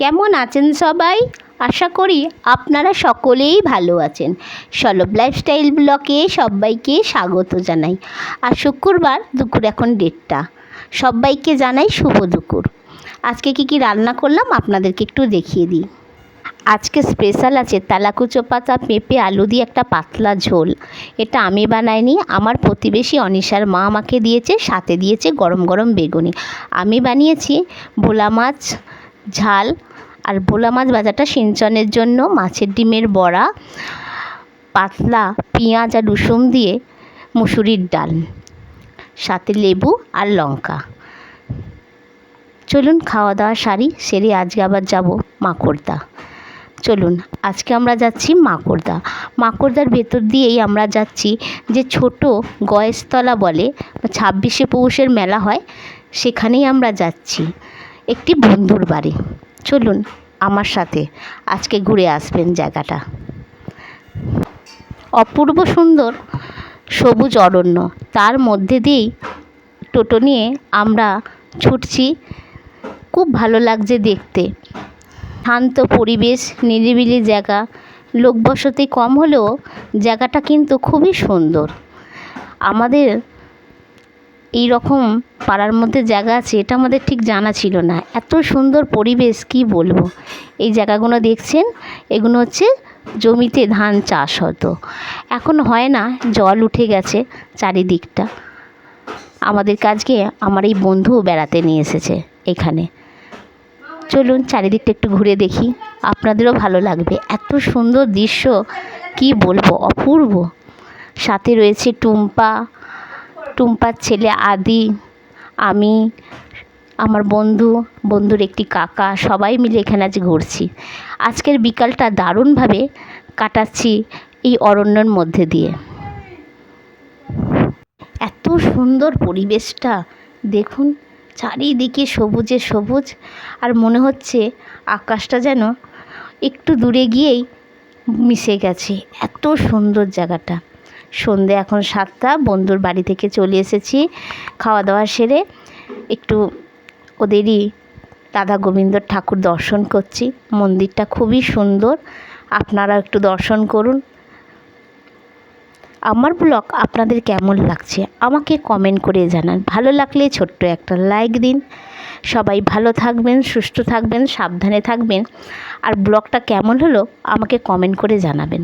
কেমন আছেন সবাই? আশা করি আপনারা সকলেই ভালো আছেন। সলভ লাইফস্টাইল ব্লগে সবাইকে স্বাগত জানাই। আর শুক্রবার দুপুর এখন 1:30। সবাইকে জানাই শুভ দুপুর। আজকে কি রান্না করলাম আপনাদেরকে একটু দেখিয়ে দিই। আজকে স্পেশাল আছে তেলাকুচো পাতা পেঁপে আলু দিয়ে একটা পাতলা ঝোল। এটা আমি বানাইনি, আমার প্রতিবেশী অনিশার মা আমাকে দিয়েছে, সাথে দিয়েছে গরম গরম বেগুনি। আমি বানিয়েছি ভোলা মাছ ঝাল, আর ভোলা মাছ ভাজাটা সিঞ্চনের জন্য মাছের ডিমের বড়া, পাতলা পেঁয়াজ আর রসুন দিয়ে মুসুরির ডাল, সাথে লেবু আর লঙ্কা। চলুন খাওয়া দাওয়া সেরে আজকে আবার যাব মাকড়দা। চলুন আজকে আমরা যাচ্ছি মাকড়দা। মাকড়দার ভেতর দিয়েই আমরা যাচ্ছি যে ছোট গয়েশতলা বলে, 26শে পৌষের মেলা হয়, সেখানেই আমরা যাচ্ছি একটি বন্ধুর বাড়ি। চলুন আমার সাথে আজকে ঘুরে আসবেন জায়গাটা। অপূর্ব সুন্দর সবুজ অরণ্য, তার মধ্যে দিয়েই টোটো নিয়ে আমরা ছুটছি। খুব ভালো লাগছে দেখতে, শান্ত পরিবেশ, নিরিবিলি জায়গা, লোকবসতি কম হলেও জায়গাটা কিন্তু খুবই সুন্দর। আমাদের এই রকম পাড়ার মধ্যে জায়গা আছে এটা আমাদের ঠিক জানা ছিল না। এত সুন্দর পরিবেশ কি বলবো। এই জায়গাগুলো দেখছেন, এগুলো হচ্ছে জমিতে ধান চাষ হতো, এখন হয় না, জল উঠে গেছে চারিদিকটা। আমাদের কাজকে আমার এই বন্ধু বেড়াতে নিয়ে এসেছে এখানে। চলুন চারিদিকটা একটু ঘুরে দেখি, আপনাদেরও ভালো লাগবে। এত সুন্দর দৃশ্য কি বলবো, অপূর্ব। সাথে রয়েছে টুম্পার ছেলে আদি, আমি, আমার বন্ধুর একটি কাকা, সবাই মিলে এখানে আজ ঘুরছি। আজকের বিকালটা দারুণভাবে কাটাচ্ছি এই অরণ্যের মধ্যে দিয়ে। এত সুন্দর পরিবেশটা দেখুন, চারিদিকে সবুজে সবুজ, আর মনে হচ্ছে আকাশটা যেন একটু দূরে গিয়েই মিশে গেছে। এত সুন্দর জায়গাটা। সন্ধে এখন 7টা, বন্ধুর বাড়ি থেকে চলে এসেছি খাওয়া দাওয়া সেরে। একটু ওদেরই রাধা গোবিন্দ ঠাকুর দর্শন করছি। মন্দিরটা খুবই সুন্দর, আপনারা একটু দর্শন করুন। আমার ব্লগ আপনাদের কেমন লাগছে আমাকে কমেন্ট করে জানান। ভালো লাগলে ছোট্ট একটা লাইক দিন। সবাই ভালো থাকবেন, সুস্থ থাকবেন, সাবধানে থাকবেন। আর ব্লগটা কেমন হলো আমাকে কমেন্ট করে জানাবেন।